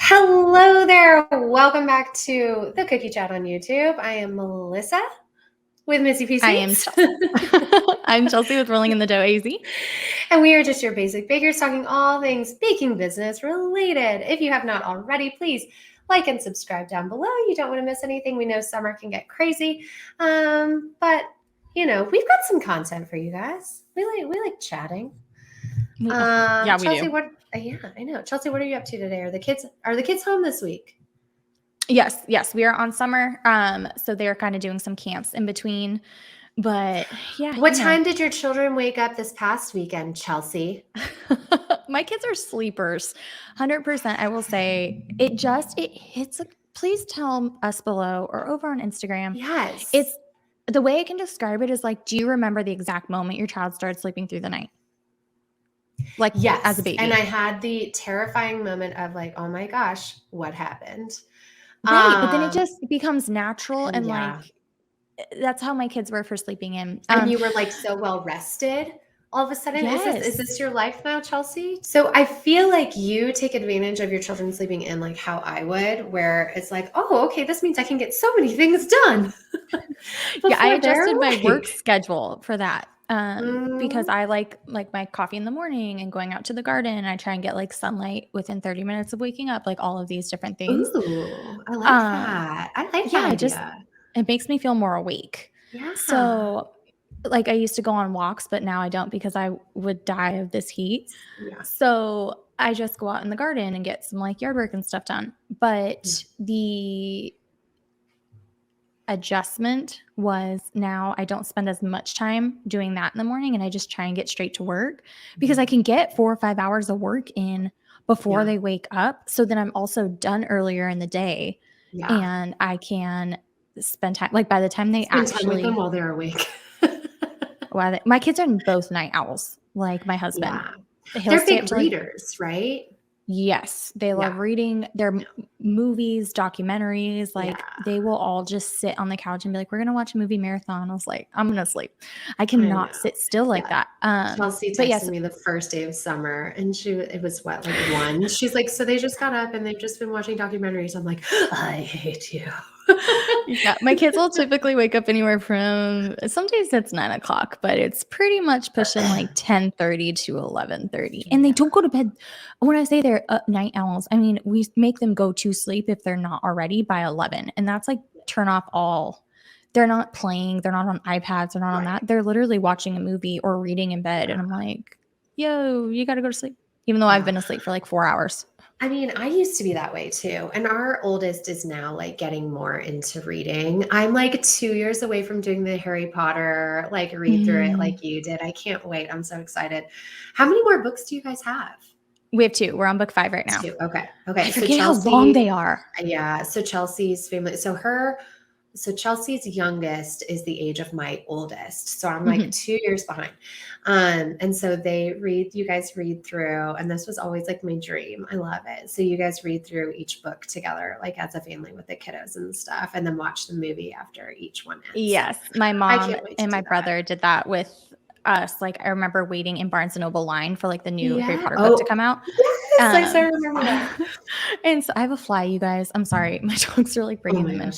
Hello there. Welcome back to the Cookie Chat on YouTube. I am Melissa with Missy P I am Sweets. Chelsea. I'm Chelsea with Rolling in the Dough AZ. And we are just your basic bakers talking all things baking business related. If you have not already, please like and subscribe down below. You don't want to miss anything. We know summer can get crazy. But we've got some content for you guys. We like chatting. Yeah, we Chelsea, do. Yeah, I know. Chelsea, what are you up to today? Are the kids home this week? Yes, we are on summer. So they're kind of doing some camps in between. But yeah. What time did your children wake up this past weekend, Chelsea? My kids are sleepers. 100%. I will say it hits. Please tell us below or over on Instagram. Yes. It's the way I can describe it is like, do you remember the exact moment your child started sleeping through the night? Like, yes, as a baby. And I had the terrifying moment of like, oh my gosh, what happened? Right. But then it just becomes natural and yeah. like, that's how my kids were for sleeping in. And you were like so well rested all of a sudden. Yes. Is this your life now, Chelsea? So I feel like you take advantage of your children sleeping in like how I would, where it's like, oh, okay, this means I can get so many things done. Yeah, I adjusted my work schedule for that. Because Mm. I like my coffee in the morning and going out to the garden. I try and get like sunlight within 30 minutes of waking up, like all of these different things. Ooh, I like that. I like that idea. It makes me feel more awake. Yeah. So like I used to go on walks, but now I don't because I would die of this heat. Yeah. So I just go out in the garden and get some like yard work and stuff done. But the adjustment was now I don't spend as much time doing that in the morning and I just try and get straight to work because I can get 4 or 5 hours of work in before they wake up. So then I'm also done earlier in the day and I can spend time like by the time they spend time with them while they're awake. My kids are both night owls, like my husband. Yeah. They're big readers, right? Yes, they love reading their movies, documentaries. Like they will all just sit on the couch and be like, "We're gonna watch a movie marathon." I was like, "I'm gonna sleep. I cannot sit still like that." Chelsea texted me the first day of summer, and it was what, like 1. She's like, "So they just got up and they've just been watching documentaries." I'm like, "I hate you." Yeah, my kids will typically wake up anywhere from some days it's 9 o'clock, but it's pretty much pushing like 10:30 to 11:30, and they don't go to bed. When I say they're night owls, I mean we make them go to sleep if they're not already by 11, and that's like turn off all. They're not playing, they're not on iPads, they're not on that. They're literally watching a movie or reading in bed, and I'm like, "Yo, you got to go to sleep," even though I've been asleep for like 4 hours. I mean, I used to be that way too. And our oldest is now like getting more into reading. I'm like 2 years away from doing the Harry Potter, like read through it like you did. I can't wait. I'm so excited. How many more books do you guys have? We have 2. We're on book 5 right now. 2. Okay. I forget how long they are. Yeah. So Chelsea's family. So Chelsea's youngest is the age of my oldest. So I'm like 2 years behind. And so you guys read through, and this was always like my dream. I love it. So you guys read through each book together, like as a family with the kiddos and stuff, and then watch the movie after each one ends. Yes. My mom and my brother did that with us. Like I remember waiting in Barnes & Noble line for like the new Harry Potter book to come out. Yes, I remember that. And so I have a fly, you guys. I'm sorry. My dogs are like bringing them in.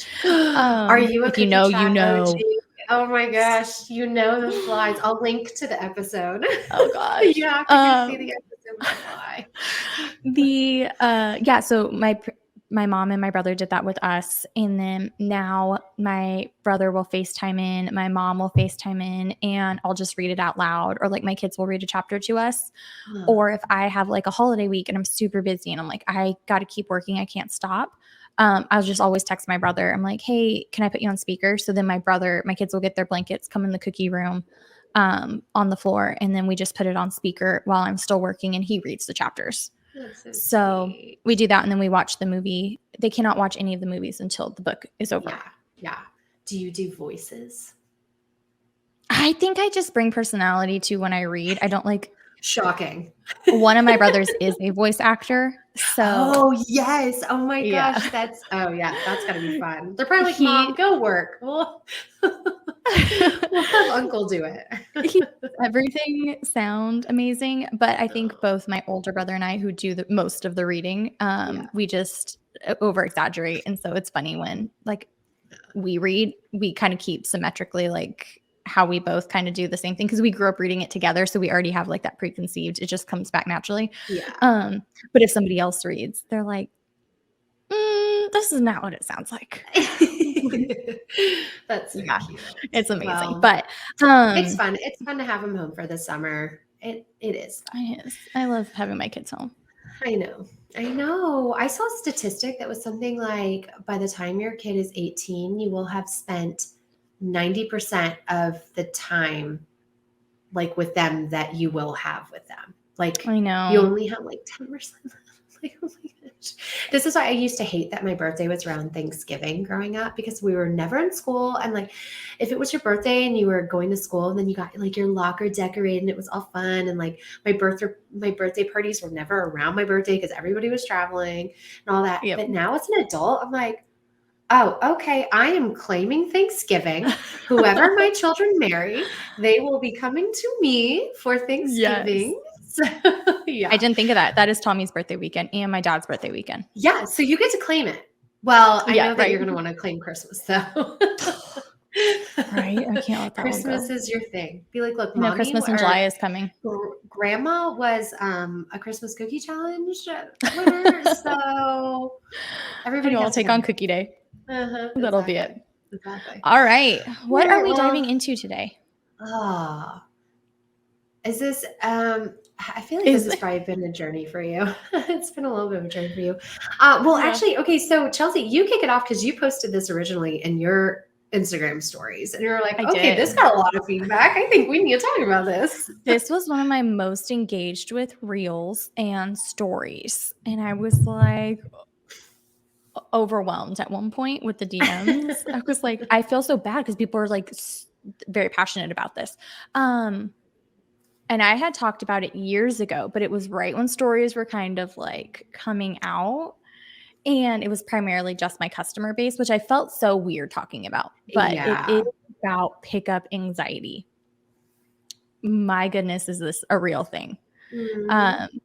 Are you a you know? OG? Oh my gosh, you know the flies. I'll link to the episode. Oh gosh. You have to see the episode with the fly. So my mom and my brother did that with us. And then now my brother will FaceTime in, my mom will FaceTime in, and I'll just read it out loud. Or like my kids will read a chapter to us. Or if I have like a holiday week and I'm super busy and I'm like, I got to keep working, I can't stop. I'll just always text my brother. I'm like, hey, can I put you on speaker? So then my kids will get their blankets, come in the cookie room on the floor. And then we just put it on speaker while I'm still working and he reads the chapters. So we do that, and then we watch the movie. They cannot watch any of the movies until the book is over. Yeah. Do you do voices? I think I just bring personality to when I read. I don't like. Shocking. One of my brothers is a voice actor. So. Oh yes. Oh my gosh. That's gotta be fun. They're probably like, Mom, go work. Well. We'll have Uncle do it. He makes everything sound amazing, but I think both my older brother and I, who do the most of the reading, Yeah. we just over exaggerate, and so it's funny when like we read, we kind of keep symmetrically like how we both kind of do the same thing because we grew up reading it together, so we already have like that preconceived. It just comes back naturally. Yeah. But if somebody else reads, they're like, "This is not what it sounds like." That's so Yeah, cute. it's amazing. Well, But it's fun. It's fun to have them home for the summer. It is fun. I love having my kids home. I know. I know. I saw a statistic that was something like by the time your kid is 18, you will have spent 90% of the time like with them that you will have with them. Like I know. you only have like 10% left. Like, oh my gosh. This is why I used to hate that my birthday was around Thanksgiving growing up because we were never in school. And like if it was your birthday and you were going to school and then you got like your locker decorated and it was all fun. And like my birthday parties were never around my birthday because everybody was traveling and all that. Yep. But now as an adult, I'm like, oh, okay. I am claiming Thanksgiving. Whoever my children marry, they will be coming to me for Thanksgiving. So, yeah. I didn't think of that. That is Tommy's birthday weekend and my dad's birthday weekend. Yeah. So you get to claim it. Well, I know that right. you're going to want to claim Christmas, though. Right? I can't let that Christmas one go. is your thing. Be like, look, Mommy, Christmas in July is coming. Grandma was a Christmas cookie challenge winner. So everybody will take on Cookie Day. That'll be it. Exactly. All right. What are we diving into today? Is this I feel like this has probably been a journey for you. It's been a little bit of a journey for you. Actually, okay, so Chelsea, you kick it off because you posted this originally in your Instagram stories and you're like, this got a lot of feedback. I think we need to talk about this. This was one of my most engaged with reels and stories. And I was like overwhelmed at one point with the DMs. I was like, I feel so bad because people are like very passionate about this. And I had talked about it years ago, but it was right when stories were kind of like coming out. And it was primarily just my customer base, which I felt so weird talking about. But it is about pickup anxiety. My goodness, is this a real thing? Mm-hmm.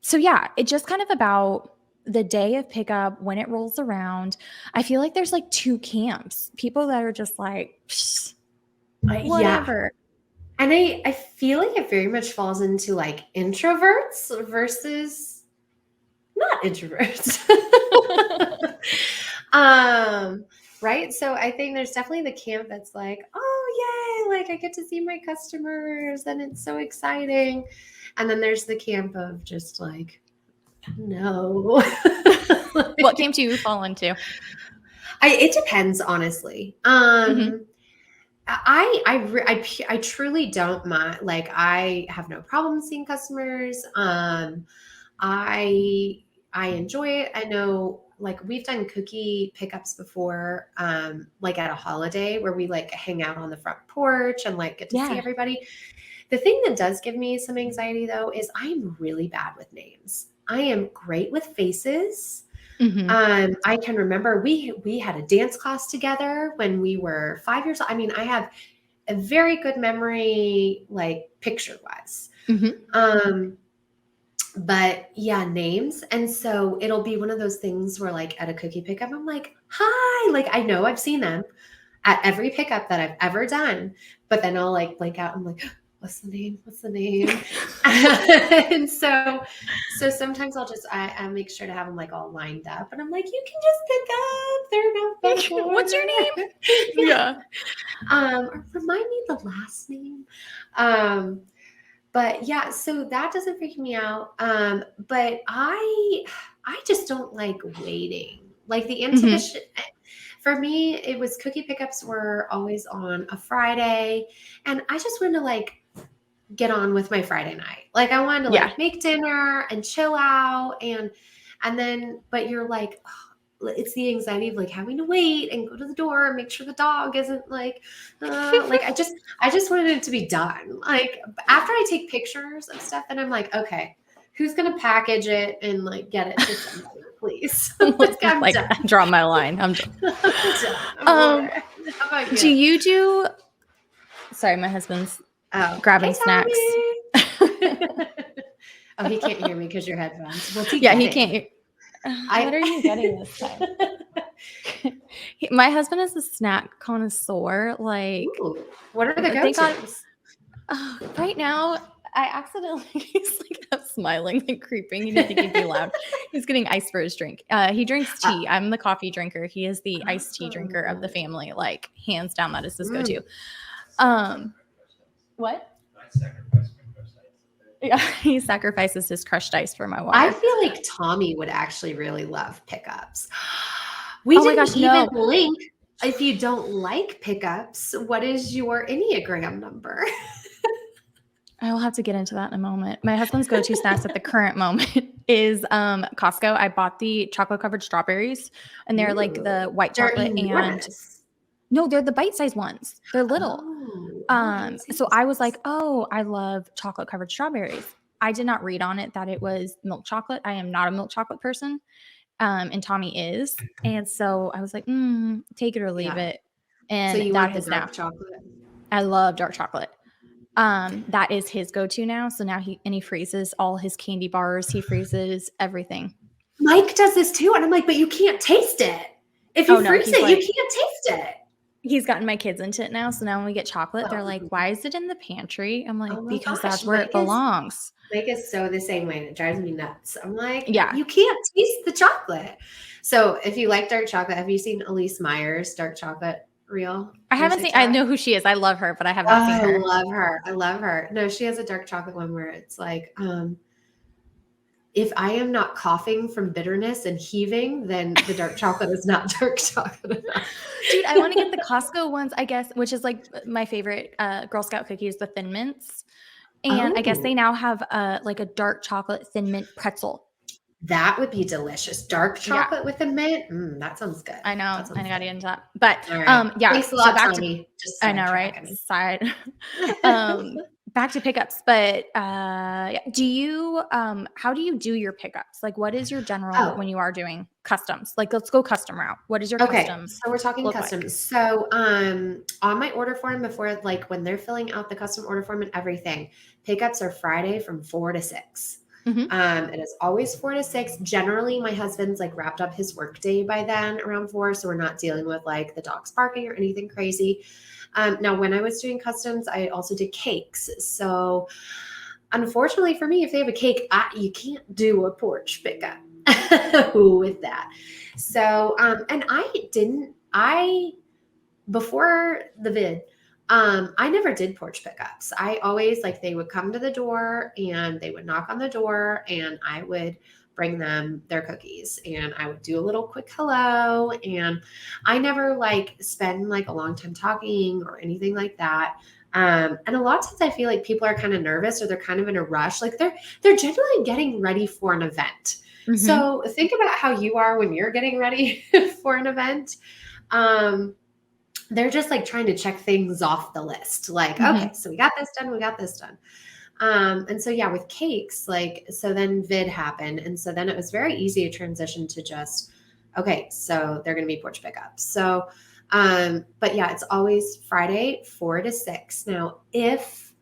So yeah, it just kind of about the day of pickup, when it rolls around. I feel like there's like two camps. People that are just like, whatever. Yeah. And I feel like it very much falls into like introverts versus not introverts. Right. So I think there's definitely the camp that's like, oh yay, like I get to see my customers and it's so exciting. And then there's the camp of just like, no. What camp do you fall into? It depends, honestly. I truly don't mind. Like I have no problem seeing customers. I enjoy it. I know like we've done cookie pickups before, like at a holiday where we like hang out on the front porch and like get to see everybody. The thing that does give me some anxiety though is I'm really bad with names. I am great with faces. Mm-hmm. I can remember we had a dance class together when we were 5 years old. I mean, I have a very good memory, like picture-wise. Mm-hmm. But yeah, names. And so it'll be one of those things where like at a cookie pickup, I'm like, hi, like I know I've seen them at every pickup that I've ever done, but then I'll like blank out. I'm like, what's the name? And so sometimes I make sure to have them like all lined up and I'm like, you can just pick up. They're not fun. What's your name? Yeah. Remind me the last name. But yeah, so that doesn't freak me out. But I just don't like waiting. Like the intuition. Mm-hmm. For me, it was cookie pickups were always on a Friday. And I just wanted to like get on with my Friday night. Like I wanted to like make dinner and chill out. And then, but you're like, it's the anxiety of like having to wait and go to the door and make sure the dog isn't like I just wanted it to be done. Like after I take pictures of stuff, then I'm like, okay, who's going to package it and like get it to somebody, please? I'm like done. Draw my line. I'm done. I'm done. How about you? Do you do Sorry, my husband's Oh, grabbing hey, snacks. Tommy. Oh, he can't hear me because your headphones. What's he Yeah, he getting? can't. What I. are you getting this time? My husband is a snack connoisseur. Like, Ooh, what are the thank God. go-tos? Right now, I accidentally, he's like up smiling and creeping. You didn't think he'd be loud. He's getting ice for his drink. He drinks tea. I'm the coffee drinker. He is the iced tea drinker of the family. Like, hands down, that is his go-to. What? Yeah, he sacrifices his crushed ice for my water. I feel like Tommy would actually really love pickups. We Oh my didn't gosh, even no. link. If you don't like pickups, what is your Enneagram number? I will have to get into that in a moment. My husband's go-to snacks at the current moment is Costco. I bought the chocolate covered strawberries, and they're like the Ooh, white they're chocolate and enormous. no, they're the bite-sized ones. They're little. Oh, oh, I haven't seen So those I was ones. like, oh, I love chocolate covered strawberries. I did not read on it that it was milk chocolate. I am not a milk chocolate person. And Tommy is. And so I was like, take it or leave Yeah. it. So And you that want the has dark now. chocolate? I love dark chocolate. That is his go-to now. So now he freezes all his candy bars. He freezes everything. Mike does this too, and I'm like, but you can't taste it. If Oh you no, freeze he's it, you like, can't taste it. he's gotten my kids into it now. So now when we get chocolate, they're like, Oh, why is it in the pantry? I'm like, oh my because gosh, that's where it belongs. Mike is so the same way, and it drives me nuts. I'm like, Yeah. you can't taste the chocolate. So if you like dark chocolate, have you seen Elise Meyer's dark chocolate reel? I On haven't seen, I TikTok? know who she is. I love her, but I have Oh, not seen I her. love her. I love her. No, she has a dark chocolate one where it's like, if I am not coughing from bitterness and heaving, then the dark chocolate is not dark chocolate enough. Dude, I want to get the Costco ones, I guess, which is like my favorite Girl Scout cookies, the Thin Mints. And I guess they Oh, now have like a dark chocolate Thin Mint pretzel. that would be delicious. Dark Yeah, chocolate with a mint. That sounds good. I know. That I sounds got to good. get into that. But All right. yeah, Thanks a so lot, back to, Tommy. Just I know, right? sidetracking. Side. Back to pickups. But yeah. Do you, how do you do your pickups? Like, what is your general Oh, when you are doing customs? Like, let's go custom route. What does your okay. custom So we're talking look like? customs. So on my order form before, like when they're filling out the custom order form and everything, pickups are Friday from 4 to 6. Mm-hmm. It is always 4 to 6. Generally, my husband's like wrapped up his work day by then around 4. So we're not dealing with like the dogs barking or anything crazy. Now, when I was doing customs, I also did cakes. So unfortunately for me, if they have a cake, you can't do a porch pickup with that. So, and before the vid, I never did porch pickups. I always like they would come to the door and they would knock on the door and I would bring them their cookies and I would do a little quick hello. And I never like spend like a long time talking or anything like that. And a lot of times I feel like people are kind of nervous or they're kind of in a rush. Like they're generally getting ready for an event. Mm-hmm. So think about how you are when you're getting ready for an event. They're just like trying to check things off the list. Like, Mm-hmm. okay, so we got this done, we got this done. And so yeah, with cakes, like so then vid happened. And so then it was very easy to transition to just, okay, so they're gonna be porch pickups. So but yeah, it's always Friday, 4 to 6. Now, if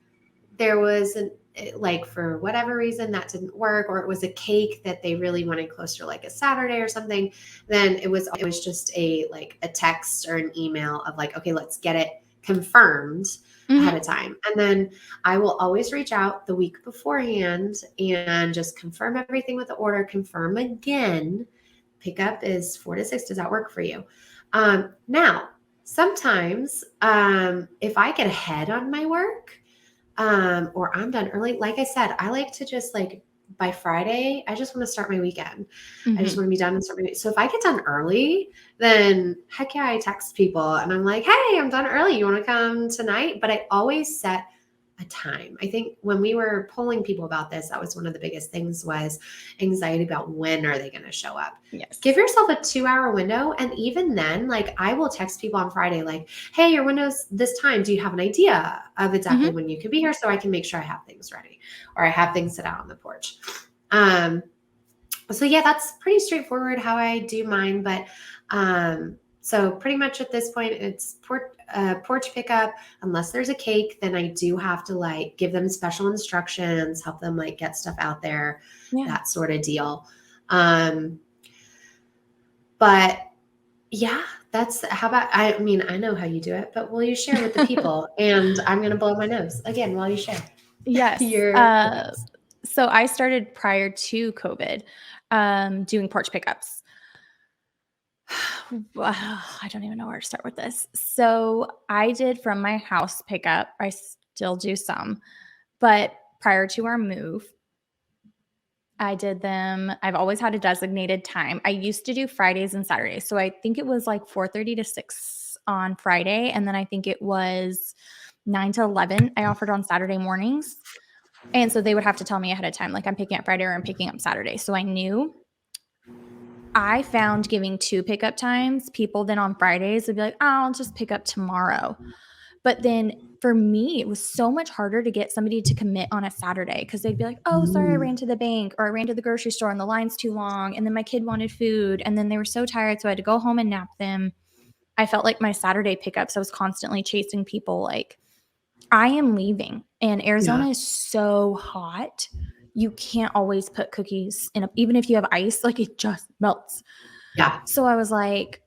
there was like for whatever reason that didn't work or it was a cake that they really wanted closer like a Saturday or something, then it was just a like a text or an email of like, okay, let's get it confirmed ahead Mm-hmm. of time. And then I will always reach out the week beforehand and just confirm everything with the order, confirm again. Pickup is 4 to 6. Does that work for you? Now, sometimes if I get ahead on my work, or I'm done early. Like I said, I like to just like by Friday, I just want to start my weekend. I just Mm-hmm. want to be done and start my week. So if I get done early, then heck yeah, I text people and I'm like, hey, I'm done early. You want to come tonight? But I always set a time. I think when we were polling people about this, that was one of the biggest things was anxiety about when are they going to show up. Yes. Give yourself a 2-hour window. And even then, like I will text people on Friday, like, hey, your window's this time. Do you have an idea of exactly Mm-hmm. when you can be here so I can make sure I have things ready or I have things set out on the porch? So yeah, that's pretty straightforward how I do mine. But so pretty much at this point, it's porch pickup, unless there's a cake, then I do have to like give them special instructions, help them like get stuff out there, that sort of deal. But yeah, that's how about, I mean, I know how you do it, but will you share with the people? And I'm going to blow my nose again while you share. Yes. Your So I started prior to COVID, doing porch pickups. I don't even know where to start with this. So I did from my house pickup. I still do some, but prior to our move, I did them. I've always had a designated time. I used to do Fridays and Saturdays. So I think it was like 4:30 to 6 on Friday. And then I think it was 9 to 11. I offered on Saturday mornings. And so they would have to tell me ahead of time, like I'm picking up Friday or I'm picking up Saturday. So I knew. I found giving 2 pickup times, people then on Fridays would be like, oh, I'll just pick up tomorrow. But then for me, it was so much harder to get somebody to commit on a Saturday because they'd be like, oh, sorry, I ran to the bank or I ran to the grocery store and the line's too long. And then my kid wanted food and then they were so tired. So I had to go home and nap them. I felt like my Saturday pickups, I was constantly chasing people like, I am leaving and Arizona is so hot. You can't always put cookies in, even if you have ice, like it just melts. Yeah. So I was like,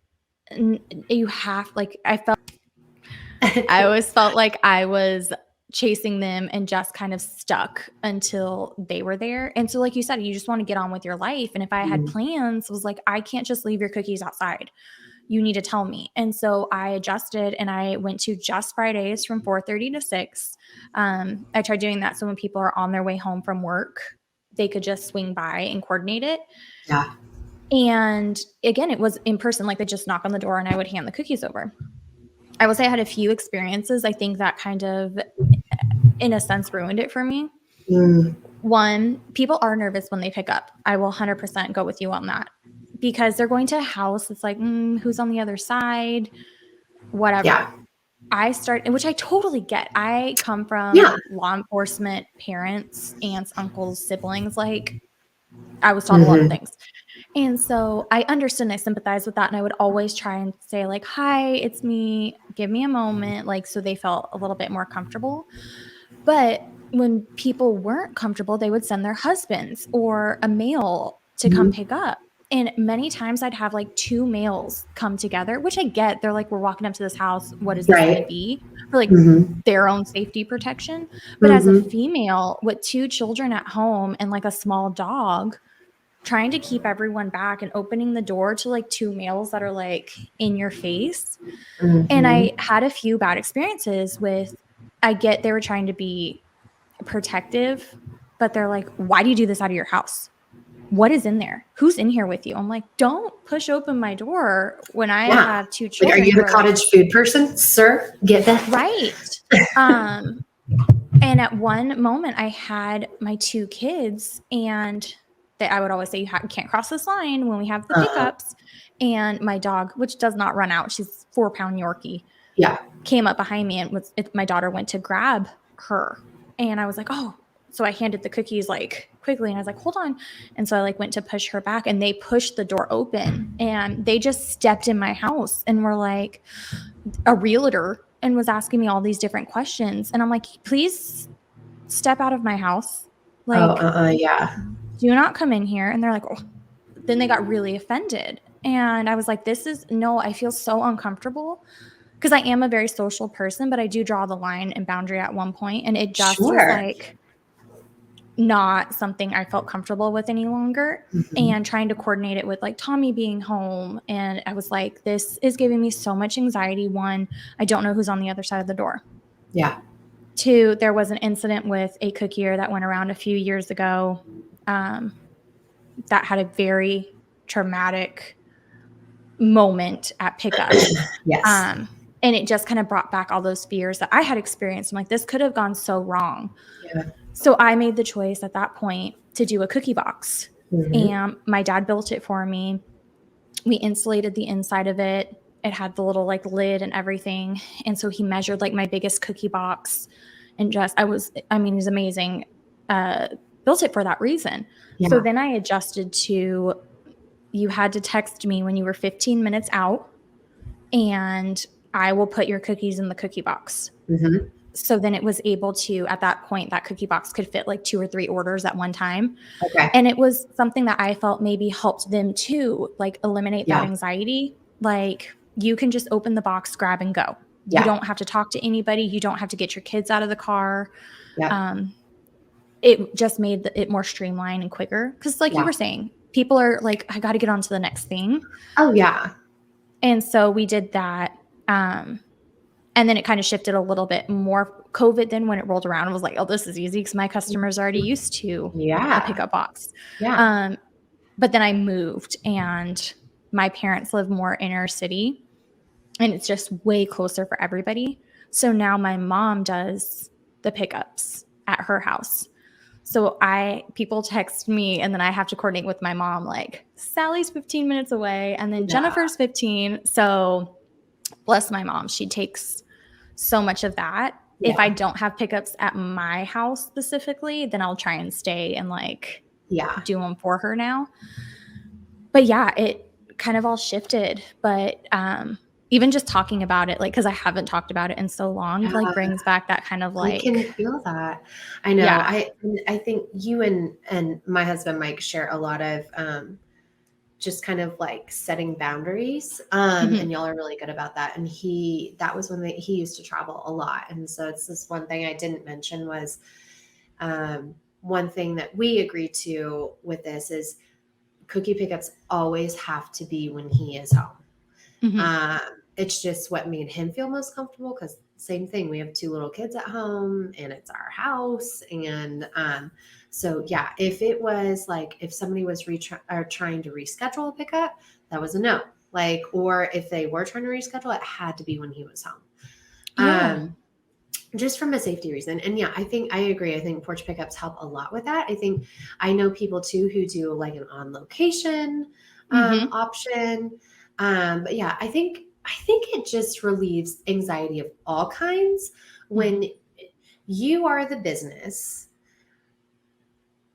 you have, like, I always felt like I was chasing them and just kind of stuck until they were there. And so, like you said, you just want to get on with your life. And if I had plans, it was like, I can't just leave your cookies outside. You need to tell me. And so I adjusted and I went to just Fridays from 4:30 to 6. I tried doing that so when people are on their way home from work, they could just swing by and coordinate it. Yeah. And again, it was in person, like they just knock on the door and I would hand the cookies over. I will say I had a few experiences. I think that kind of, in a sense, ruined it for me. One, people are nervous when they pick up. I will 100% go with you on that. Because they're going to a house. It's like, who's on the other side? Whatever. Yeah. I start, which I totally get. I come from law enforcement parents, aunts, uncles, siblings. Like I was taught a lot of things. And so I understood and I sympathized with that. And I would always try and say like, hi, it's me. Give me a moment. Like, so they felt a little bit more comfortable. But when people weren't comfortable, they would send their husbands or a male to come pick up. And many times I'd have like 2 males come together, which I get. They're like, we're walking up to this house. What is this going to be? For like their own safety protection. But as a female with 2 children at home and like a small dog, trying to keep everyone back and opening the door to like 2 males that are like in your face. And I had a few bad experiences with, I get they were trying to be protective, but they're like, why do you do this out of your house? What is in there? Who's in here with you? I'm like, don't push open my door when I have 2 children. Like, are you the cottage food person, sir? Get that right. And at one moment I had my 2 kids and I would always say, you can't cross this line when we have the pickups. And my dog, which does not run out, she's 4-pound Yorkie, came up behind me and my daughter went to grab her. And I was like, oh, so I handed the cookies like quickly and I was like, hold on. And so I like went to push her back and they pushed the door open and they just stepped in my house and were like a realtor and was asking me all these different questions. And I'm like, please step out of my house. Like, do not come in here. And they're like, oh. Then they got really offended. And I was like, I feel so uncomfortable because I am a very social person, but I do draw the line and boundary at one point. And it just was like not something I felt comfortable with any longer. And trying to coordinate it with like Tommy being home. And I was like, this is giving me so much anxiety. 1, I don't know who's on the other side of the door. 2, there was an incident with a cookier that went around a few years ago that had a very traumatic moment at pickup. And it just kind of brought back all those fears that I had experienced. I'm like, this could have gone so wrong. So I made the choice at that point to do a cookie box. And my dad built it for me. We insulated the inside of it. It had the little like lid and everything. And so he measured like my biggest cookie box and he's amazing. Built it for that reason. So then I adjusted to, you had to text me when you were 15 minutes out and I will put your cookies in the cookie box. Mm-hmm. So then it was able to, at that point, that cookie box could fit like 2 or 3 orders at one time. Okay. And it was something that I felt maybe helped them too, like eliminate that Yeah. anxiety. Like you can just open the box, grab and go. You Yeah. don't have to talk to anybody. You don't have to get your kids out of the car. Yeah. It just made it more streamlined and quicker. Because like you Yeah. were saying, people are like, I got to get on to the next thing. Oh, yeah. And so we did that. And then it kind of shifted a little bit more. COVID then when it rolled around, I was like, oh, this is easy because my customers are already used to a Yeah. pickup box. Yeah. But then I moved and my parents live more inner city and it's just way closer for everybody. So now my mom does the pickups at her house. So people text me and then I have to coordinate with my mom, like Sally's 15 minutes away and then Yeah. Jennifer's 15. So bless my mom. She takes so much of that. Yeah. If I don't have pickups at my house specifically, then I'll try and stay and like do them for her now. But yeah, it kind of all shifted. But even just talking about it, like, because I haven't talked about it in so long, like brings back that kind of like. I can feel that. I know. Yeah. I think you and my husband Mike share a lot of just kind of like setting boundaries. And y'all are really good about that. And that was when he used to travel a lot. And so it's this one thing I didn't mention was one thing that we agreed to with this is cookie pickups always have to be when he is home. It's just what made him feel most comfortable because same thing. We have 2 little kids at home and it's our house. And so, yeah, if it was like if somebody was trying to reschedule a pickup, that was a no. Like, or if they were trying to reschedule, it had to be when he was home. Yeah. Just from a safety reason. And yeah, I agree. I think porch pickups help a lot with that. I know people too who do like an on location option. But yeah, I think it just relieves anxiety of all kinds when you are the business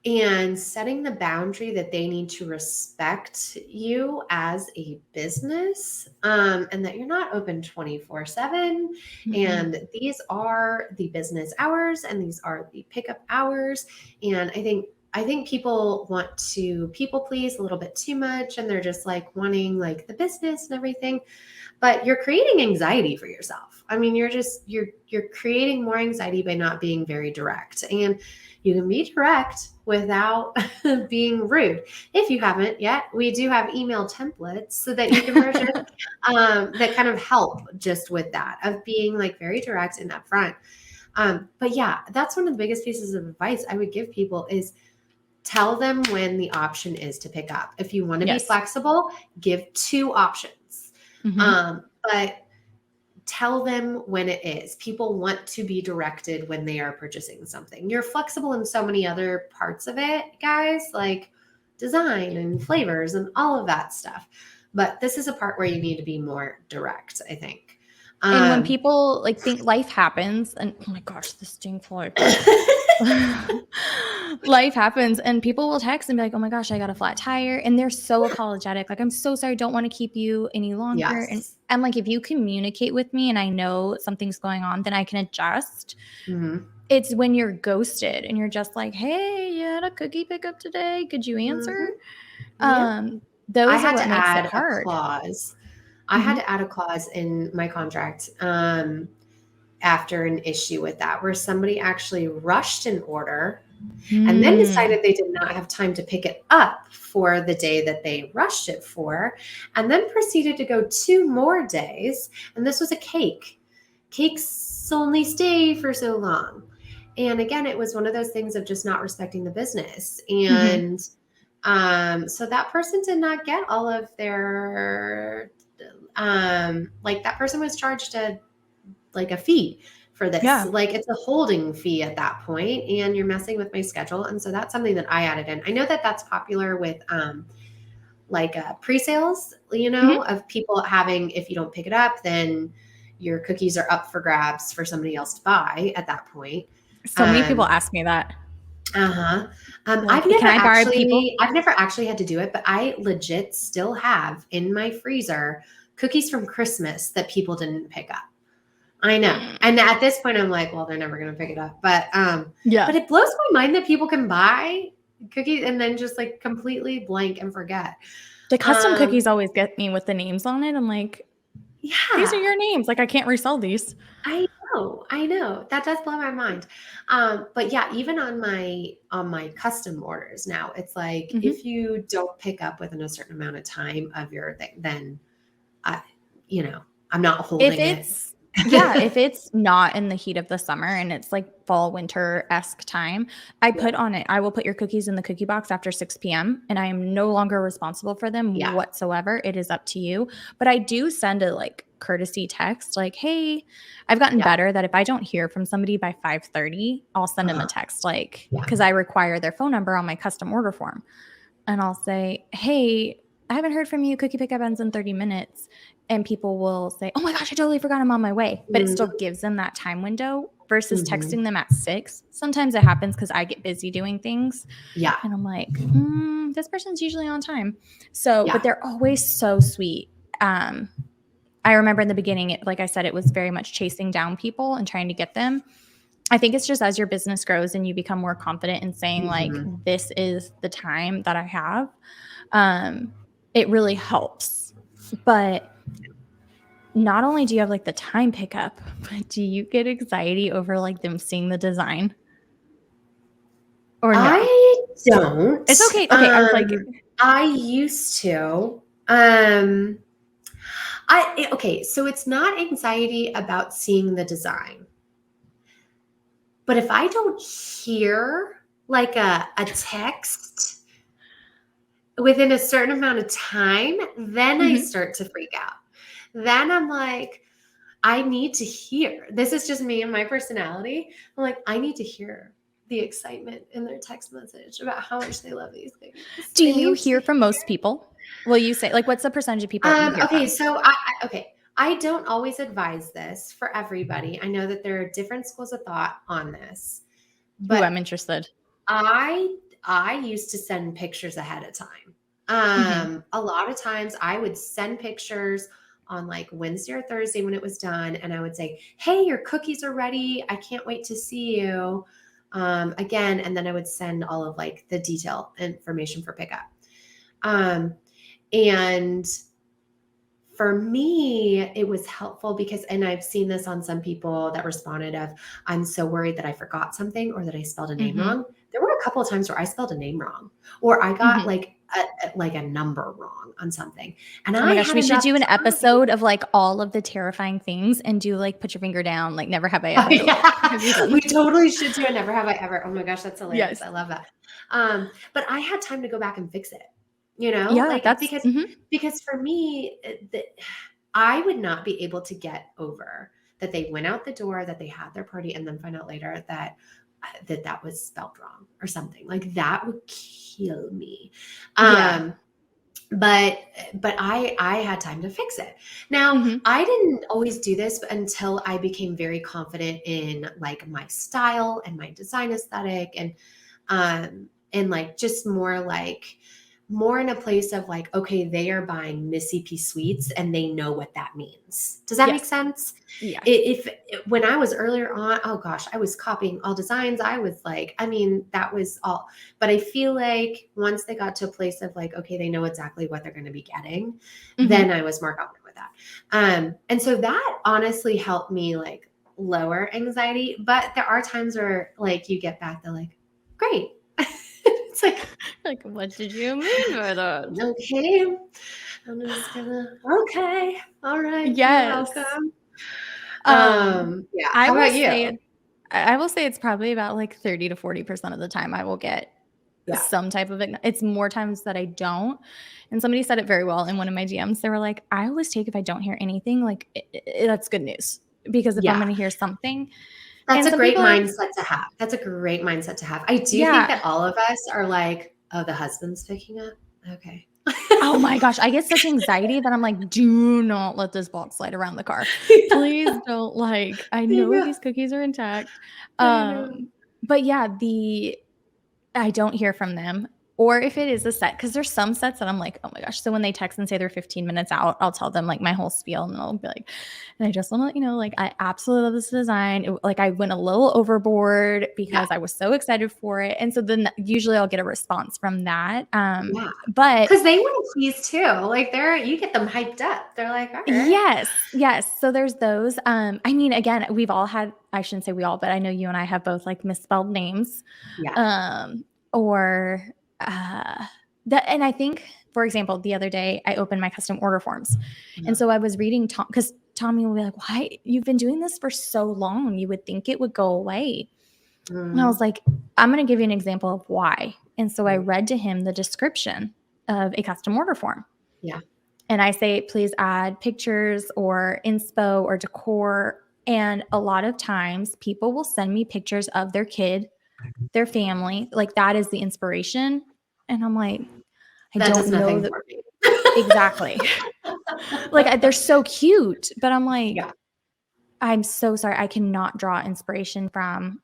and setting the boundary that they need to respect you as a business, and that you're not open 24/7. And these are the business hours and these are the pickup hours. And I think people want to people please a little bit too much and they're just like wanting like the business and everything. But you're creating anxiety for yourself. I mean, you're creating more anxiety by not being very direct. And you can be direct without being rude. If you haven't yet, we do have email templates so that you can purchase that kind of help just with that of being like very direct and upfront. But yeah, that's one of the biggest pieces of advice I would give people is tell them when the option is to pick up. If you want to be flexible, give 2 options. But tell them when it is. People want to be directed when they are purchasing something. You're flexible in so many other parts of it, guys, like design and flavors and all of that stuff. But this is a part where you need to be more direct, I think. And when people like think life happens and oh my gosh, this stink floor. Life happens and people will text and be like, oh my gosh, I got a flat tire. And they're so apologetic. Like, I'm so sorry. Don't want to keep you any longer. And I'm like, if you communicate with me and I know something's going on, then I can adjust. It's when you're ghosted and you're just like, hey, you had a cookie pickup today. Could you answer? Those I had are what to makes add it hard. a clause. I had to add a clause in my contract after an issue with that where somebody actually rushed an order and then decided they did not have time to pick it up for the day that they rushed it for, and then proceeded to go 2 more days. And this was a cake. Cakes only stay for so long. And again, it was one of those things of just not respecting the business. And so that person did not get all of their like that person was charged a fee for this. Like it's a holding fee at that point and you're messing with my schedule. And so that's something that I added in. I know that that's popular with pre-sales, of people having, if you don't pick it up, then your cookies are up for grabs for somebody else to buy at that point. So many people ask me that. Like, I've never actually had to do it, but I legit still have in my freezer cookies from Christmas that people didn't pick up. I know. Mm. And at this point I'm like, well, they're never going to pick it up. But Yeah. it blows my mind that people can buy cookies and then just like completely blank and forget. The custom cookies always get me with the names on it. I'm like, yeah, these are your names. Like, I can't resell these. I know. That does blow my mind. But yeah, even on my custom orders now, it's like if you don't pick up within a certain amount of time of your thing, then I, I'm not holding it. If it's not in the heat of the summer and it's like fall winter-esque time, I put on it, I will put your cookies in the cookie box after 6 p.m. and I am no longer responsible for them whatsoever. It is up to you. But I do send a like courtesy text like, hey, I've gotten better that if I don't hear from somebody by 5:30, I'll send them a text like, because I require their phone number on my custom order form. And I'll say, hey, I haven't heard from you. Cookie pickup ends in 30 minutes. And people will say, oh my gosh, I totally forgot I'm on my way. But it still gives them that time window versus texting them at 6. Sometimes it happens because I get busy doing things. Yeah. And I'm like, this person's usually on time. So, but they're always so sweet. I remember in the beginning, like I said, it was very much chasing down people and trying to get them. I think it's just as your business grows and you become more confident in saying like, this is the time that I have. It really helps. But not only do you have like the time pickup, but do you get anxiety over like them seeing the design? Or no? I don't. It's okay. Okay. I was like, I used to. Okay, so it's not anxiety about seeing the design. But if I don't hear like a text within a certain amount of time, then I start to freak out. Then I'm like, I need to hear. This is just me and my personality. I'm like, I need to hear the excitement in their text message about how much they love these things. Do you hear from most people? Will you say like what's the percentage of people? Okay, so I don't always advise this for everybody. I know that there are different schools of thought on this, but I'm interested. I used to send pictures ahead of time. A lot of times I would send pictures on like Wednesday or Thursday when it was done. And I would say, hey, your cookies are ready. I can't wait to see you again. And then I would send all of like the detail information for pickup. And for me, it was helpful because, and I've seen this on some people that responded of, I'm so worried that I forgot something or that I spelled a name wrong. There were a couple of times where I spelled a name wrong or I got like a number wrong on something. And oh my gosh, we should do an episode of like all of the terrifying things and do like, put your finger down, like never have I ever. We totally should do a never have I ever. Oh my gosh, that's hilarious. Yes. I love that. But I had time to go back and fix it. Like that's because for me, I would not be able to get over that they went out the door, that they had their party, and then find out later that was spelled wrong or something. Like that would kill me. But I had time to fix it. Now, I didn't always do this until I became very confident in like my style and my design aesthetic and like just more in a place of like, okay, they are buying Missy P Sweets and they know what that means. Does that make sense? Yeah. When I was earlier on, oh gosh, I was copying all designs. I was like, I mean, that was all, but I feel like once they got to a place of like, okay, they know exactly what they're going to be getting, then I was more confident with that. And so that honestly helped me like lower anxiety, but there are times where like you get back, they're like, great. It's like, what did you mean by that? Okay. I'm just gonna, okay. All right. Yes. You're welcome. Yeah. How about you? I will say it's probably about like 30 to 40% of the time I will get some type of it. It's more times that I don't. And somebody said it very well in one of my DMs. They were like, I always take if I don't hear anything, like that's good news. Because if I'm going to hear something, that's a great mindset to have. That's a great mindset to have. I do think that all of us are like, oh, the husband's picking up. Okay. Oh my gosh. I get such anxiety that I'm like, do not let this box slide around the car. Please don't I know these cookies are intact. But yeah, I don't hear from them. Or if it is a set, because there's some sets that I'm like, oh my gosh. So when they text and say they're 15 minutes out, I'll tell them like my whole spiel, and I'll be like, and I just want to let you know, like, I absolutely love this design. Like, I went a little overboard because I was so excited for it. And so then usually I'll get a response from that. Yeah. But Because they want to please too. Like you get them hyped up. They're like, all right. yes. So there's those. I mean, again, we've all had, I shouldn't say we all, but I know you and I have both like misspelled names. Yeah. Or that, and I think, for example, the other day I opened my custom order forms, and so I was reading Tom, because Tommy will be like, "Why, you've been doing this for so long? You would think it would go away." And I was like, "I'm going to give you an example of why." And so I read to him the description of a custom order form. Yeah. And I say, please add pictures or inspo or decor. And a lot of times people will send me pictures of their kid, their family. Like, that is the inspiration. And I'm like, I That does don't know nothing that for me. exactly. Like, they're so cute, but I'm like, Yeah. I'm so sorry. I cannot draw inspiration from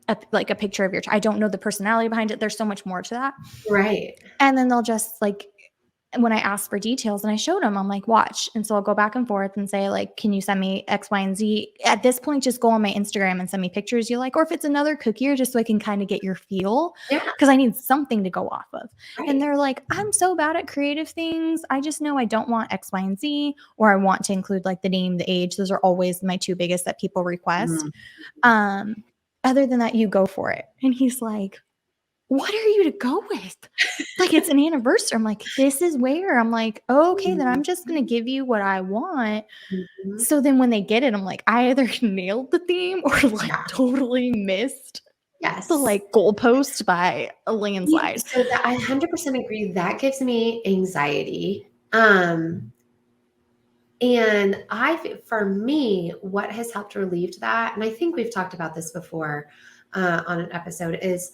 a picture of your child. I don't know the personality behind it. There's so much more to that. Right. And then they'll just like, when I asked for details and I showed them, I'm like, watch. And so I'll go back and forth and say, like, can you send me X, Y, and Z? At this point, just go on my Instagram and send me pictures you like, or if it's another cookie, or just so I can kind of get your feel. Yeah. Because I need something to go off of. Right. And they're like, I'm so bad at creative things. I just know I don't want X, Y, and Z, or I want to include like the name, the age. Those are always my two biggest that people request. Other than that, you go for it. And he's like, what are you to go with? Like, it's an anniversary. I'm like, this is where I'm like, okay, then I'm just going to give you what I want. So then when they get it, I'm like, I either nailed the theme or like totally missed the like goalpost by a landslide. So that I 100% agree. That gives me anxiety. And for me, what has helped relieve that, and I think we've talked about this before on an episode, is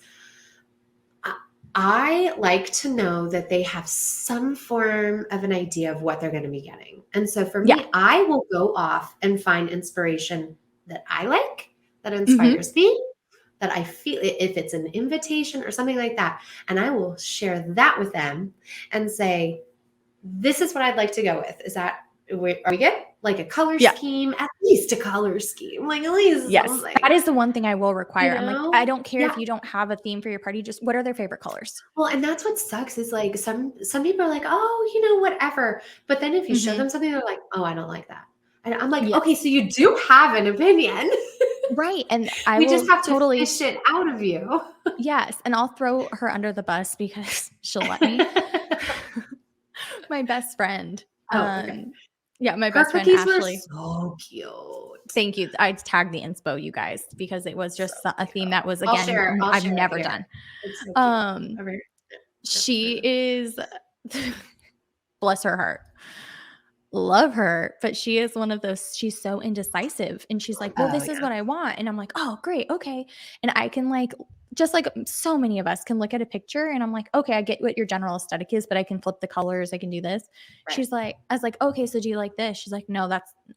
I like to know that they have some form of an idea of what they're going to be getting. And so for me, I will go off and find inspiration that I like, that inspires me, that I feel, if it's an invitation or something like that. And I will share that with them and say, this is what I'd like to go with. Are we good? Like a color scheme, at least a color scheme, like at least something. That is the one thing I will require. I'm like, I don't care if you don't have a theme for your party, just what are their favorite colors? Well, and that's what sucks is like some people are like, oh, whatever. But then if you show them something, they're like, oh, I don't like that. And I'm like, okay, so you do have an opinion. Right. And we just have to fish it out of you. Yes. And I'll throw her under the bus because she'll let me. My best friend. My best friend Ashley. So cute. Thank you. I tagged the inspo, you guys, because it was just a theme that was, again, I've never done. She is, bless her heart, love her, but she is one of those, she's so indecisive, and she's like, well, this is what I want. And I'm like, oh, great. Okay. And I can like, just like so many of us can look at a picture and I'm like, okay, I get what your general aesthetic is, but I can flip the colors. I can do this. Right. She's like, I was like, okay, so do you like this? She's like, no,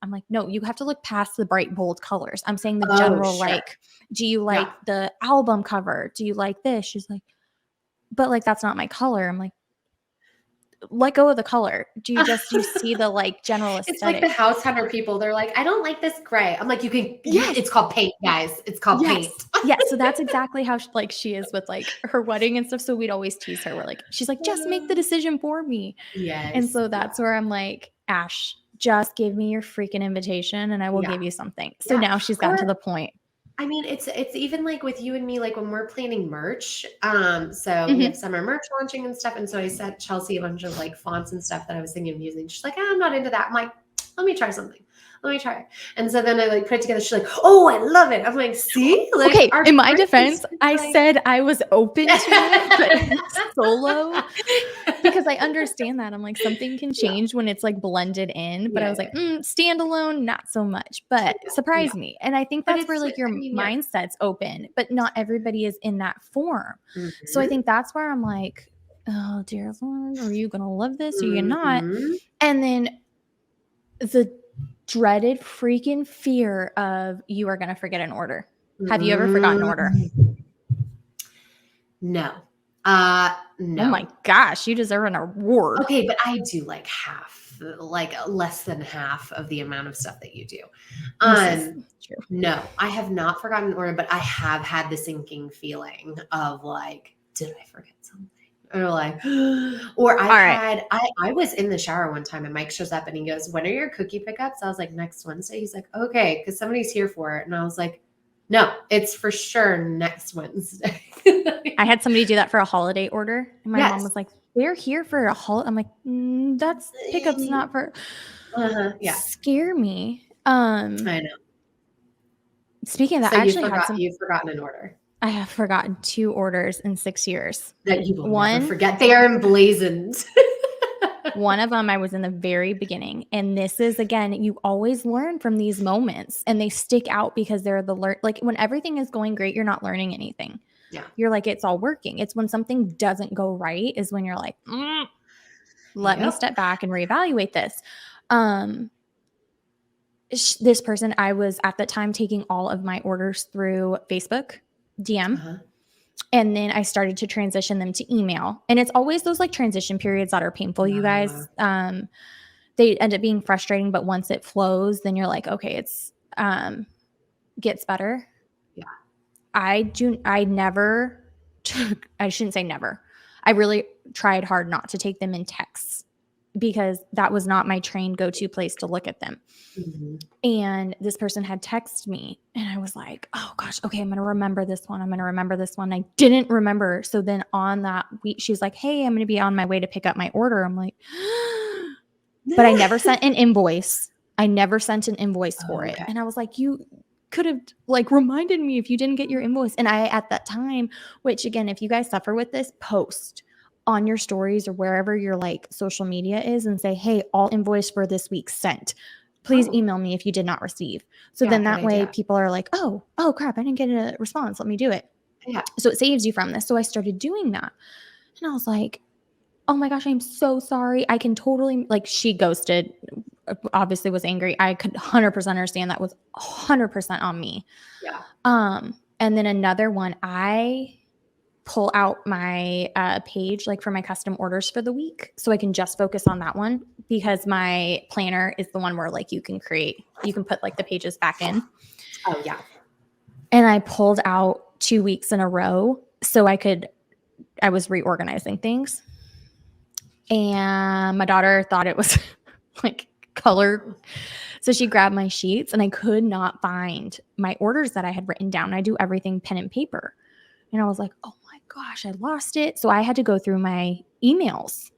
I'm like, no, you have to look past the bright, bold colors. I'm saying the general, like, do you like the album cover? Do you like this? She's like, but like, that's not my color. I'm like, let go of the color. You see the like general aesthetic. It's like the house hunter people. They're like, I don't like this gray. I'm like, you can, it's called paint, guys. It's called paint. Yeah. So that's exactly how she is with like her wedding and stuff. So we'd always tease her. She's like, just make the decision for me. Yes. And so that's where I'm like, Ash, just give me your freaking invitation and I will give you something. So now she's gotten to the point. I mean, it's even like with you and me, like when we're planning merch. So we have summer merch launching and stuff. And so I sent Chelsea a bunch of like fonts and stuff that I was thinking of using. She's like, I'm not into that. I'm like, let me try something. Let me try it. And so then I like put it together. She's like, oh, I love it. I'm like, see? Like, okay, in my defense, I said I was open to it, but solo, because I understand that. I'm like, something can change when it's like blended in, but I was like, standalone, not so much, but surprise me. And I think that's where like your mindset's open, but not everybody is in that form. So I think that's where I'm like, oh, dear Lord, are you going to love this or you're not? And then the dreaded freaking fear of you are going to forget an order. Have you ever forgotten an order? No. Oh my No. gosh, you deserve an award. Okay, but I do like half, like less than half of the amount of stuff that you do. This is Um, true. no, I have not forgotten an order, but I have had the sinking feeling of like, did I forget something? Or like, or All right. I was in the shower one time and Mike shows up and he goes, "When are your cookie pickups?" I was like, "Next Wednesday." He's like, "Okay," because somebody's here for it. And I was like, "No, it's for sure next Wednesday." I had somebody do that for a holiday order, and my mom Yes. was like, "They're here for a holiday." I'm like, "That's pickup's not for." Yeah, Scare me. I know. Speaking of that, So I actually had some. you've forgotten an order I have forgotten 2 orders in 6 years. that you will never One forget. They are emblazoned. One of them I was in the very beginning, and this is again, you always learn from these moments, and they stick out because they're like when everything is going great, you're not learning anything. Yeah. You're like, it's all working. It's when something doesn't go right is when you're like, let me Yep. step back and reevaluate this. Um, this person, I was at that time taking all of my orders through Facebook DM. Uh-huh. And then I started to transition them to email. And it's always those like transition periods that are painful, you guys. They end up being frustrating, but once it flows, then you're like, okay, it's gets better. Yeah. I never took, I shouldn't say never. I really tried hard not to take them in texts because that was not my trained go-to place to look at them. Mm-hmm. And this person had texted me and I was like, oh gosh, okay, I'm going to remember this one. I'm going to remember this one. I didn't remember. So then on that week, she's like, hey, I'm going to be on my way to pick up my order. I'm like, but I never sent an invoice. I never sent an invoice for it. And I was like, you could have like reminded me if you didn't get your invoice. And I, at that time, which again, if you guys suffer with this, post on your stories or wherever your like social media is and say, hey, all invoice for this week sent. Please email me if you did not receive. So then that way people are like, oh crap, I didn't get a response. Let me do it. Yeah. So it saves you from this. So I started doing that. And I was like, oh my gosh, I'm so sorry. I can totally, like, she ghosted, obviously was angry. I could 100% understand that was 100% on me. Yeah. And then another one, I pull out my page like for my custom orders for the week so I can just focus on that one because my planner is the one where like you can put like the pages back in. Oh yeah. And I pulled out 2 weeks in a row so I was reorganizing things. And my daughter thought it was like color. So she grabbed my sheets and I could not find my orders that I had written down. I do everything pen and paper. And I was like, oh my gosh, I lost it. So I had to go through my emails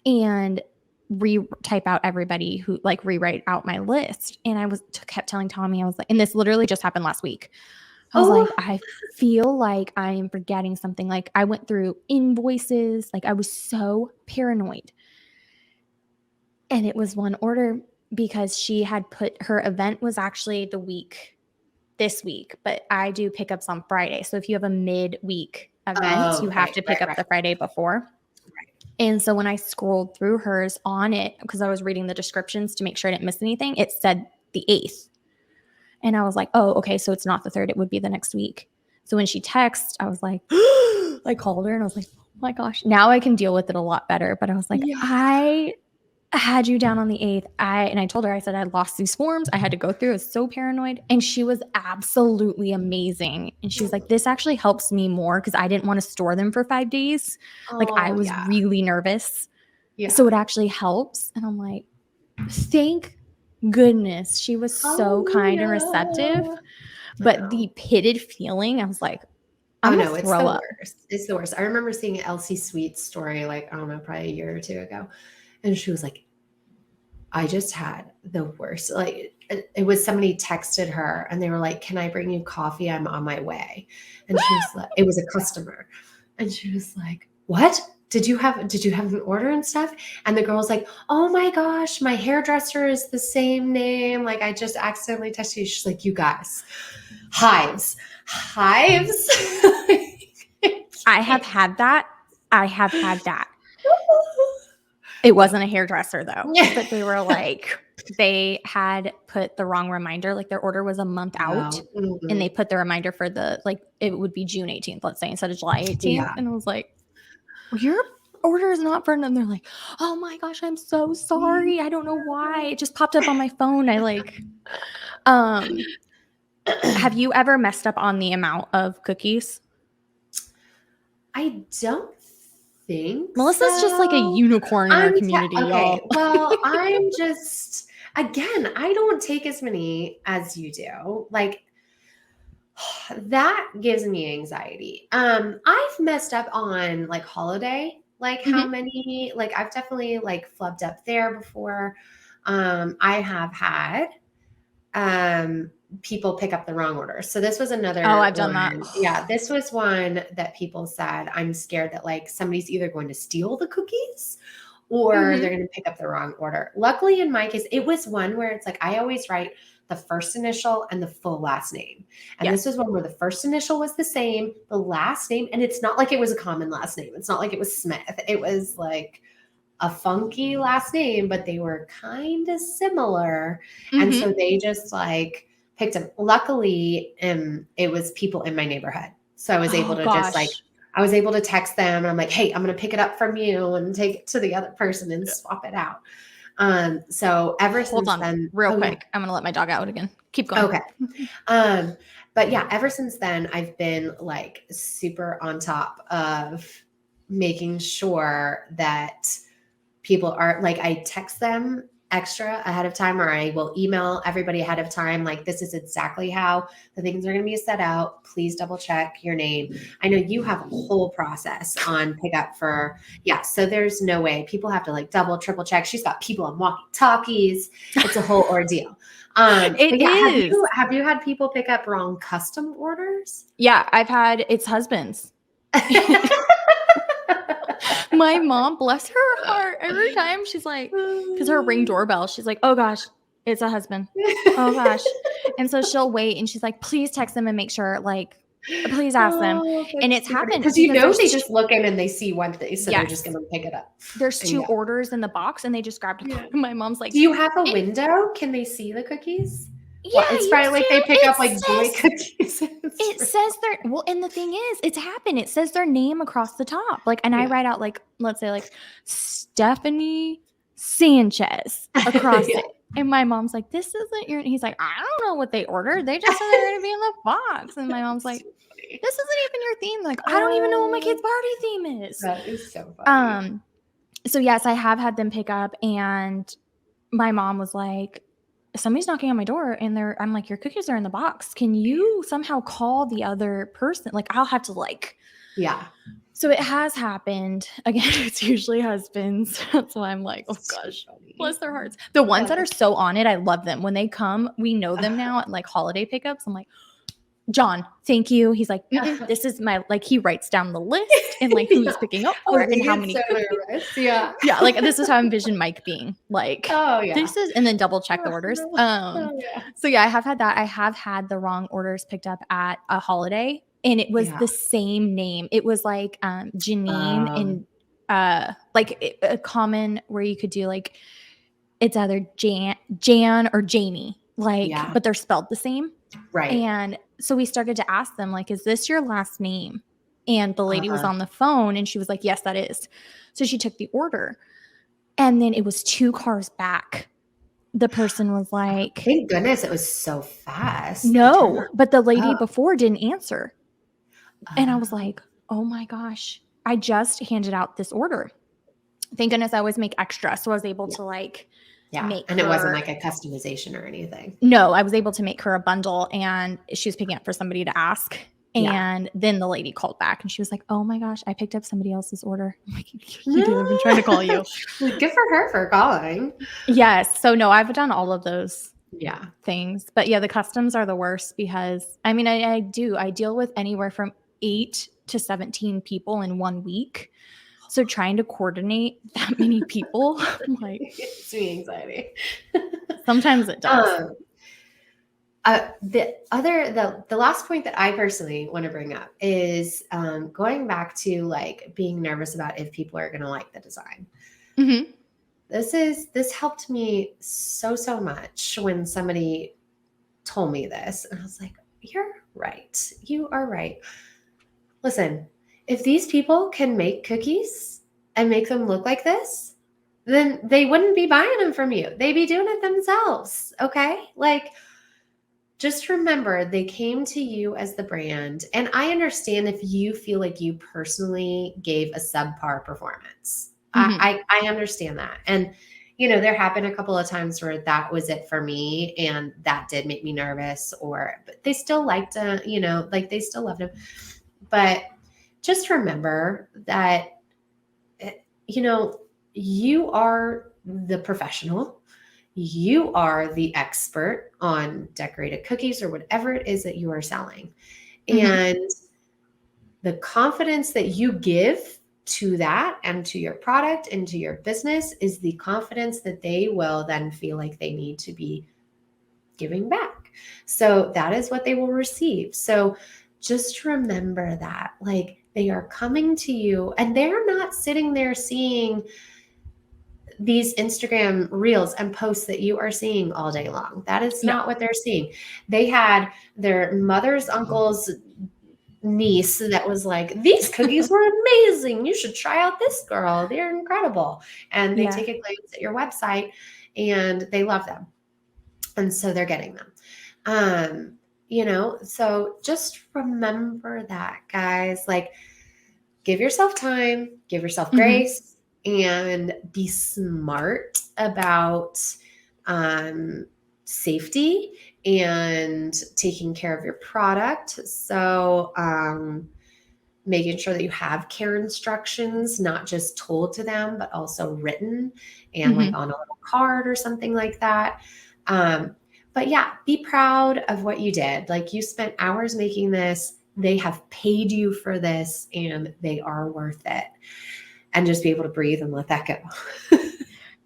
and type out everybody who like rewrite out my list. And I kept telling Tommy, I was like, and this literally just happened last week. I was like, I feel like I am forgetting something. Like I went through invoices. Like I was so paranoid. And it was one order because she had put her event was actually this week, but I do pickups on Friday. So if you have a midweek event, you have to pick up the Friday before. Right. And so when I scrolled through hers on it, because I was reading the descriptions to make sure I didn't miss anything, it said the 8th. And I was like, oh, okay, so it's not the 3rd. It would be the next week. So when she texted, I was like, I called her and I was like, oh my gosh, now I can deal with it a lot better. But I was like, I had you down on the 8th. And I told her, I said, I lost these forms. I had to go through. I was so paranoid. And she was absolutely amazing. And she was like, this actually helps me more because I didn't want to store them for 5 days. Like I was really nervous. Yeah. So it actually helps. And I'm like, thank goodness. She was so kind and receptive. But the pitted feeling, I was like, I'm gonna throw up. It's the worst. I remember seeing Elsie Sweet's story, like, I don't know, probably a year or 2 ago. And she was like, I just had the worst. Like, it was somebody texted her and they were like, can I bring you coffee? I'm on my way. And she was like, it was a customer. And she was like, what? Did you have an order and stuff? And the girl was like, oh my gosh, my hairdresser is the same name. Like, I just accidentally texted you. She's like, you guys, hives. I have had that. It wasn't a hairdresser though, but they were like, they had put the wrong reminder. Like their order was a month out and they put the reminder for it would be June 18th, let's say, instead of July 18th. Yeah. And I was like, your order is not for them. They're like, oh my gosh, I'm so sorry. I don't know why. It just popped up on my phone. Have you ever messed up on the amount of cookies? I don't think Melissa's just like a so. unicorn in our community, Okay, y'all. well, I'm just again, I don't take as many as you do. Like that gives me anxiety. I've messed up on like holiday, like how Mhm. many, like I've definitely like flubbed up there before. I have had um people pick up the wrong order. So this was Oh, another I've done that. one. Yeah, this was one that people said, I'm scared that like somebody's either going to steal the cookies or they're Mhm. going to pick up the wrong order. Luckily in my case, it was one where it's like I always write the first initial and the full last name. And this Yes. was one where the first initial was the same, the last name, and it's not like it was a common last name. It's not like it was Smith. It was like a funky last name, but they were kind of similar. And Mhm. so they just like picked them. Luckily, it was people in my neighborhood. So I was able Oh to just like, gosh. I was able to text them and I'm like, hey, I'm going to pick it up from you and take it to the other person and swap it out. So ever Hold since on then, real oh yeah, quick. I'm going to let my dog out again. Keep going. okay. Um, but yeah, ever since then, I've been like super on top of making sure that people are like, I text them extra ahead of time, or I will email everybody ahead of time. Like, this is exactly how the things are going to be set out. Please double check your name. I know you have a whole process on pickup for, yeah. So there's no way people have to like double, triple check. She's got people on walkie talkies. It's a whole ordeal. It But yeah, is. have you had people pick up wrong custom orders? Yeah, I've had it's husbands. My mom, bless her heart, every time she's like, because her Ring doorbell, she's like, oh gosh, it's a husband. Oh gosh. And so she'll wait and she's like, please text them and make sure, like, please ask them. Oh, And that's it's too funny. happened Because you because know they just look in and they see one thing, so they're just yes, gonna pick it up. there's And two yeah. orders in the box and they just grabbed Yeah. one. My mom's like, Do you have a it, window? Can they see the cookies? Well, yeah, it's you probably like do. they pick up like boy cookies. It's It really says their well, and the thing is, it's happened. It says their name across the top. Like, and I yeah. write out like, let's say like Stephanie Sanchez across Yeah. it. And my mom's like, this isn't your he's like, I don't know what they ordered. They just said they're gonna be in the box. And my mom's It's like, too funny. this isn't even your theme. Like, I don't even know what my Oh, kid's party theme is. that is so funny. Um, so yes, I have had them pick up and my mom was like, somebody's knocking on my door and I'm like, your cookies are in the box. Can you somehow call the other person? Like, I'll have to like, Yeah. so it has happened. Again, it's usually husbands. That's why I'm like, oh It's too gosh, funny. bless their hearts. The ones that That are is so on it, I love them. When they come, we know them now at like holiday pickups. I'm like, John, thank you. He's like, this is my, like, he writes down the list and like who's yeah. picking up Oh, for it they and how get many so cookies. nervous. Yeah. Yeah, like this is how I envision Mike being like, Oh yeah. this is, and then double check the Oh, orders. no. Oh yeah. So yeah, I have had that. I have had the wrong orders picked up at a holiday and it was Yeah. the same name. It was like Janine and a common where you could do like it's either Jan or Jamie, like, Yeah. but they're spelled the same. Right. And so we started to ask them, like, is this your last name? And the lady was Uh-huh. on the phone and she was like, yes, that is. So she took the order. And then it was 2 cars back. The person was like, Thank goodness it was so fast. The no, turnaround. but the lady Oh. before didn't answer. And I was Oh. like, oh my gosh, I just handed out this order. Thank goodness I always make extra. So I was able Yeah. to like Yeah. make And it wasn't her. like a customization or anything. No, I was able to make her a bundle and she was picking up for somebody to ask. Yeah. And then the lady called back and she was like, oh my gosh, I picked up somebody else's order. I'm like, you did. I've been trying to call you. Good for her for calling. Yes. So no, I've done all of those Yeah. things. But yeah, the customs are the worst because I mean, I deal with anywhere from 8 to 17 people in 1 week. So trying to coordinate that many people, I'm like, It's me anxiety. sometimes it does. The last point that I personally want to bring up is going back to like being nervous about if people are going to like the design. Mm-hmm. This helped me so much when somebody told me this, and I was like, "You're right. You are right." Listen, if these people can make cookies and make them look like this, then they wouldn't be buying them from you. They'd be doing it themselves. Okay. Like, just remember they came to you as the brand. And I understand if you feel like you personally gave a subpar performance. I understand that. And, there have been a couple of times where that was it for me. And that did make me nervous, but they still liked to, like they still loved him. But just remember that, you are the professional. You are the expert on decorated cookies or whatever it is that you are selling. And the confidence that you give to that and to your product and to your business is the confidence that they will then feel like they need to be giving back. So that is what they will receive. So just remember that, like, they are coming to you and they're not sitting there seeing these Instagram reels and posts that you are seeing all day long. That is not what they're seeing. They had their mother's uncle's niece that was like, these cookies were amazing. You should try out this girl. They're incredible. And they take a glance at your website and they love them. And so they're getting them. So just remember that, guys. Like, give yourself time, give yourself grace, and be smart about safety and taking care of your product. So making sure that you have care instructions, not just told to them, but also written and like on a little card or something like that. But yeah, be proud of what you did. Like, you spent hours making this. They have paid you for this and they are worth it. And just be able to breathe and let that go.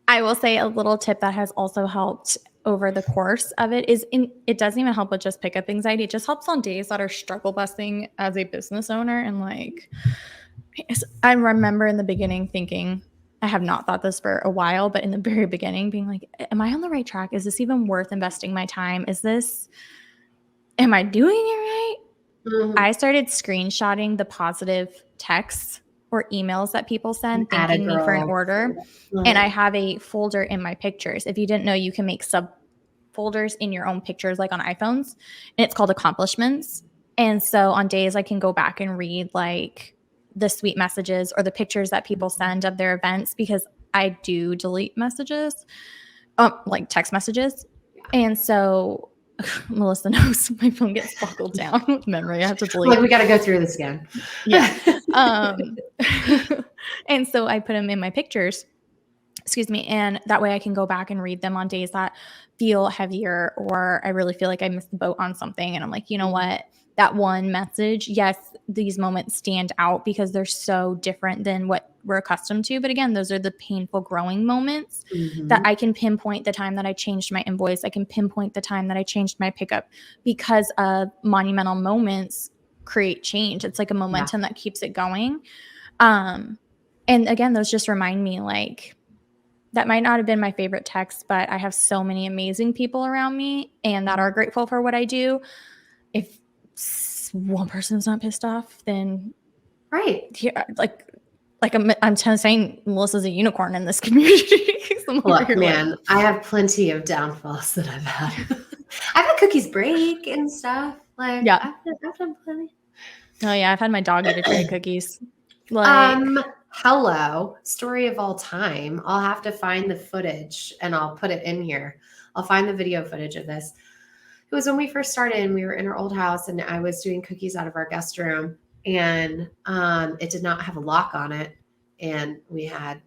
I will say a little tip that has also helped over the course of it is it doesn't even help with just pickup anxiety. It just helps on days that are struggle busting as a business owner. And like, I remember in the beginning thinking, I have not thought this for a while, but in the very beginning being like, am I on the right track? Is this even worth investing my time? Am I doing it right? I started screenshotting the positive texts or emails that people send thanking me for an order. And I have a folder in my pictures. If you didn't know, you can make subfolders in your own pictures, like on iPhones, and it's called accomplishments. And so on days I can go back and read like the sweet messages or the pictures that people send of their events, because I do delete messages, like text messages. And so Melissa knows my phone gets buckled down with memory. I have to delete. Like, we got to go through this again. Yeah. And so I put them in my pictures, and that way I can go back and read them on days that feel heavier or I really feel like I missed the boat on something. And I'm like, you know what? That one message, yes, these moments stand out because they're so different than what we're accustomed to. But again, those are the painful growing moments that I can pinpoint the time that I changed my invoice. I can pinpoint the time that I changed my pickup, because of monumental moments create change. It's like a momentum that keeps it going. And again, those just remind me, like, that might not have been my favorite text, but I have so many amazing people around me and that are grateful for what I do. If one person's not pissed off, then yeah, like I'm saying, Melissa's a unicorn in this community. Look, man, I have plenty of downfalls that I've had. I've had cookies break and stuff. Like, I've done plenty. Oh yeah, I've had my dog eat a tray of cookies. Like, hello, story of all time. I'll have to find the footage and I'll put it in here. I'll find the video footage of this. It was when we first started and we were in our old house and I was doing cookies out of our guest room, and it did not have a lock on it. And we had,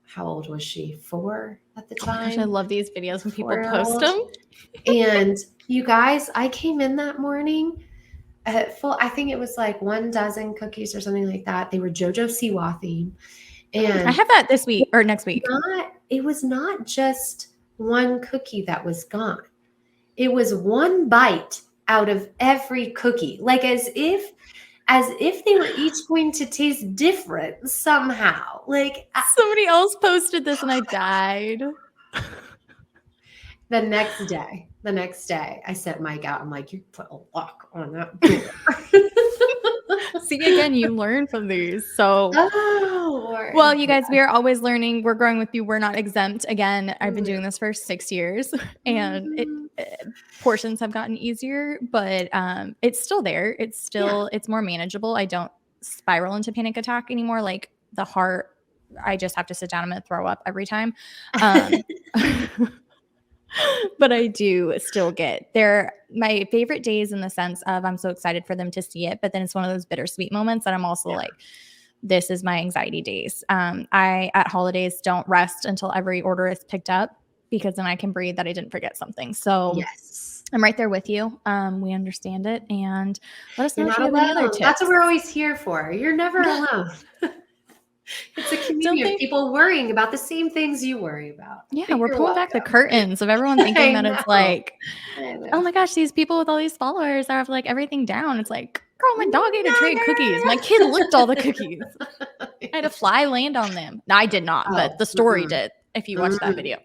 how old was she? 4 at the time. Oh gosh, I love these videos when people post them. And you guys, I came in that morning I think it was like 1 dozen cookies or something like that. They were JoJo Siwa theme. And I have that this week or next week. It was not just 1 cookie that was gone. It was 1 bite out of every cookie, like as if they were each going to taste different somehow. Like, somebody else posted this and I died. The next day, I sent Mike out. I'm like, you put a lock on that door. See, again, you learn from these. So, Oh, Lord. well, you guys, we are always learning. We're growing with you. We're not exempt. Again, I've been doing this for 6 years, and Mhm. portions have gotten easier, but it's still there. Yeah. It's more manageable. I don't spiral into panic attack anymore. Like the heart, I just have to sit down. I'm going to throw up every time. Um, but I do still get they're my favorite days in the sense of I'm so excited for them to see it, but then it's one of those bittersweet moments that I'm also Yeah. like, this is my anxiety days. I at holidays don't rest until every order is picked up because then I can breathe that I didn't forget something. So Yes. I'm right there with you. We understand it, and let us know You're if not you have any other alone. That's what tips. we're always here for. You're never Yeah, alone. It's a don't community of they? people worrying about the same things you worry about. Yeah, But we're you're pulling back the welcome. curtains of everyone thinking I that it's know. like, I oh know. my gosh, these people with all these followers that have like everything down. It's like, girl, my dog ate a tray of cookies. My kid licked all the cookies. I had a fly land on them. No, I did not, but Oh, the story mm-mm. did. If you watch that Mm. video,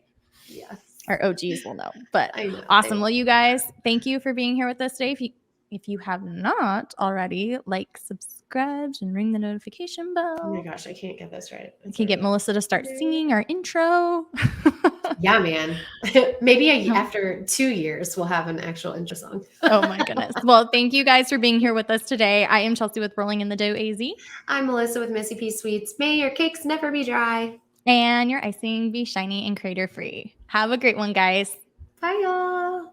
Yes. our OGs will know. But I know. They awesome. will. Well, you guys, thank you for being here with us today. If you have not already, like, subscribe, and ring the notification Oh my bell. gosh, I can't get this right. You It's can get Melissa to start okay. singing our intro. Yeah, man. Maybe Oh, after 2 years, we'll have an actual intro song. oh my goodness. Well, thank you guys for being here with us today. I am Chelsea with Rolling in the Dough AZ. I'm Melissa with Missy P Sweets. May your cakes never be dry. And your icing be shiny and crater free. Have a great one, guys. Bye, y'all.